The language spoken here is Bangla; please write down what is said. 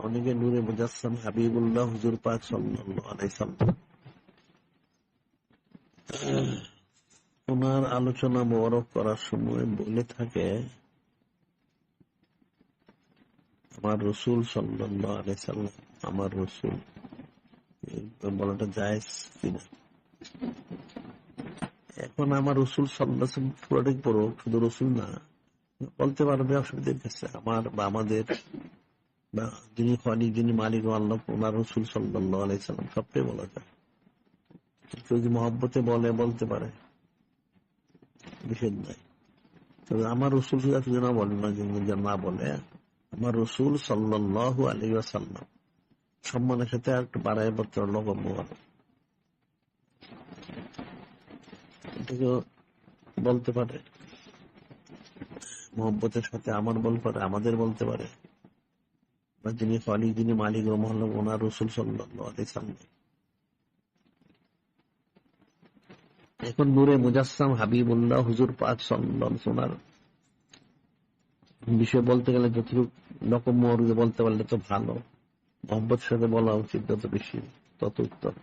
অনেকে নূরে মুজাসসাম হাবিবুল্লাহ হুজুর পাক সাল্লাল্লাহু আলাইহি সাল্লাম ওনার আলোচনা মোবারক করার সময় বলে থাকে আমার রসুল সাল্লাল্লাহু আলাইহি সাল্লাম আমার রসুল, বলাটা জায়েজ কিনা? এখন আমার রসুল সাল্লাল্লাহু আলাইহি ওয়াসাল্লাম পুরোটাই পড়ো, শুধু রসুল না বলতে পারবে, অসুবিধার কাছে আমার বা আমাদের বা যিনি খালিক যিনি মালিক আল্লাহ ওনার রসুল সাল্লাল্লাহু আলাইহি সাল্লাম সবটাই বলা যায়। কেউ যদি মহব্বতে বলতে পারে, নিষেধ নাই। তবে আমার রসুল যদি না বলে না বলে আমার রসুল সাল্লাল্লাহু আলাইহি ওয়াসাল্লাম সম্মানের সাথে আর একটু বাড়ায় বলতে পারলো এটাকে বলতে পারে, মহব্বতের সাথে আমার বলতে পারে, আমাদের বলতে পারে, বা যিনি খালিক যিনি মালিক ওনার রসুল সাল্লাল্লাহু আলাইহি সাল্লাম। এখন নূরে মুজাসসাম হাবিবুল্লাহ হুজুর পাক সাল্লাল্লাহু আলাইহি ওয়াসাল্লাম বিষয় বলতে গেলে যতটুকু রকম বলতে পারলে তো ভালো, মহব্বতের সাথে বলা উচিত, যত বেশি তত উত্তম।